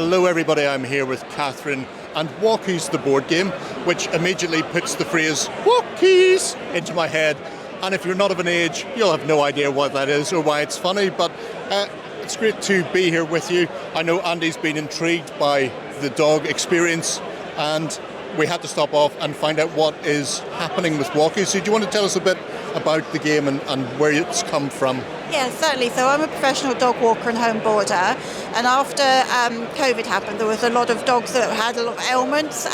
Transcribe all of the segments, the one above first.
Hello everybody, I'm here with Catherine and Walkies The Board Game, which immediately puts the phrase Walkies into my head. And if you're not of an age, you'll have no idea what that is or why it's funny, but it's great to be here with you. I know Andy's been intrigued by the dog experience, and we had to stop off and find out what is happening with Walkies. So do you want to tell us a bit about the game and where it's come from? Yeah, certainly. So I'm a professional dog walker and home boarder, and after COVID happened, there was a lot of dogs that had a lot of ailments,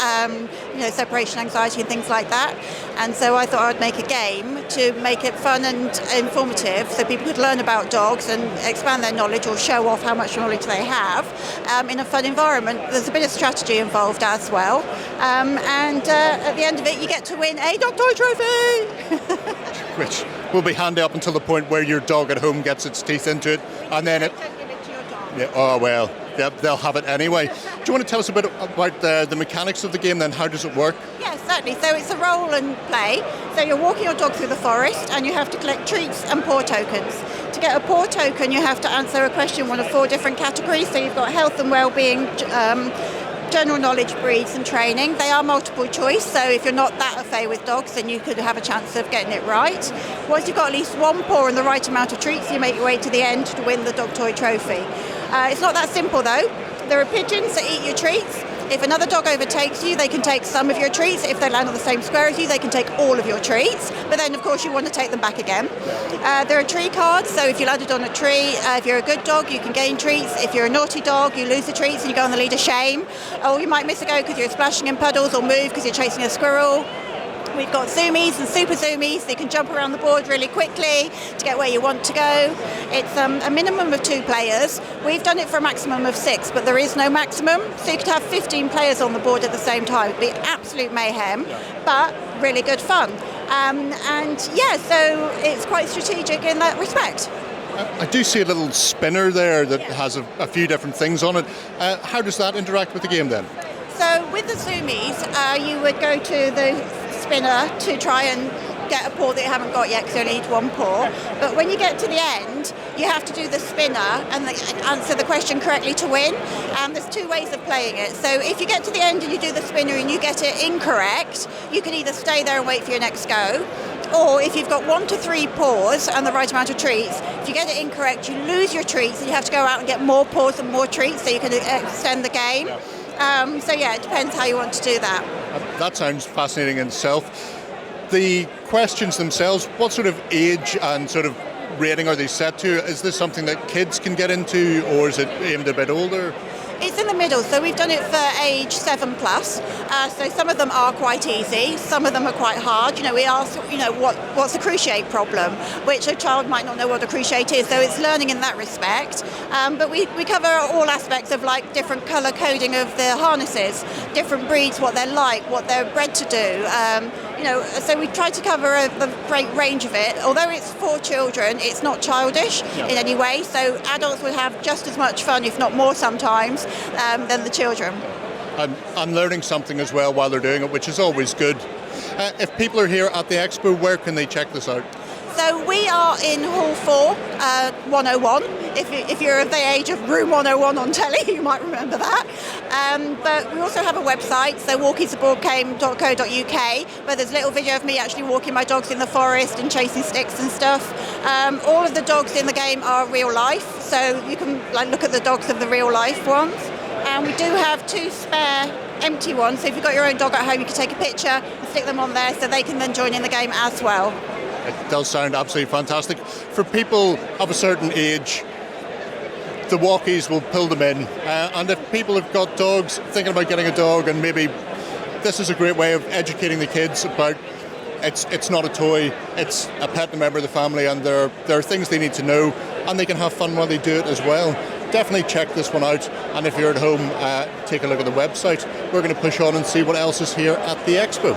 separation anxiety and things like that. And so I thought I'd make a game to make it fun and informative, so people could learn about dogs and expand their knowledge or show off how much knowledge they have in a fun environment. There's a bit of strategy involved as well, and at the end of it, you get to win a dog toy trophy. Which will be handy up until the point where your dog at home gets its teeth into it, and then Don't give it to your dog. Yeah, oh well, they'll have it anyway. Do you want to tell us a bit about the mechanics of the game then? How does it work? Yes, certainly. So it's a roll and play. So you're walking your dog through the forest and you have to collect treats and paw tokens. To get a paw token, you have to answer a question in one of 4 different categories. So you've got health and well-being, general knowledge, breeds and training. They are multiple choice, so if you're not that au fait with dogs, then you could have a chance of getting it right. Once you've got at least one paw and the right amount of treats, you make your way to the end to win the dog toy trophy. It's not that simple though. There are pigeons that eat your treats. If another dog overtakes you, they can take some of your treats. If they land on the same square as you, they can take all of your treats. But then, of course, you want to take them back again. There are tree cards, so if you landed on a tree, if you're a good dog, you can gain treats. If you're a naughty dog, you lose the treats and you go on the lead of shame. Or you might miss a go because you're splashing in puddles, or move because you're chasing a squirrel. We've got zoomies and super zoomies, so you can jump around the board really quickly to get where you want to go. It's a minimum of 2 players. We've done it for a maximum of 6, but there is no maximum, so you could have 15 players on the board at the same time. It'd be absolute mayhem, but really good fun. So it's quite strategic in that respect. I do see a little spinner there that has a few different things on it. How does that interact with the game then? So with the zoomies, you would go to the spinner to try and get a paw that you haven't got yet because you only need 1 paw. But when you get to the end, you have to do the spinner and answer the question correctly to win. There's 2 ways of playing it. So if you get to the end and you do the spinner and you get it incorrect, you can either stay there and wait for your next go, or if you've got 1 to 3 paws and the right amount of treats, if you get it incorrect, you lose your treats and you have to go out and get more paws and more treats so you can extend the game. It depends how you want to do that. That sounds fascinating in itself. The questions themselves, what sort of age and sort of rating are they set to? Is this something that kids can get into, or is it aimed a bit older? It's in the middle, so we've done it for age 7+. So some of them are quite easy, some of them are quite hard. We ask, what's the cruciate problem, which a child might not know what a cruciate is, so it's learning in that respect. But we cover all aspects of like different colour coding of the harnesses, different breeds, what they're like, what they're bred to do. So we try to cover the great range of it. Although it's for children, it's not childish in any way, so adults would have just as much fun, if not more sometimes, than the children. And learning something as well while they're doing it, which is always good. If people are here at the Expo, where can they check this out? So we are in Hall 4, 101. If you're of the age of Room 101 on telly, you might remember that. But we also have a website, so walkiestheboardgame.co.uk, where there's a little video of me actually walking my dogs in the forest and chasing sticks and stuff. All of the dogs in the game are real life, so you can look at the dogs of the real life ones. And we do have 2 spare empty ones, so if you've got your own dog at home, you can take a picture and stick them on there so they can then join in the game as well. It does sound absolutely fantastic. For people of a certain age, the Walkies will pull them in. And if people have got dogs, thinking about getting a dog, and maybe this is a great way of educating the kids about it's not a toy, it's a pet and a member of the family, and there are things they need to know, and they can have fun while they do it as well. Definitely check this one out, and if you're at home, take a look at the website. We're going to push on and see what else is here at the Expo.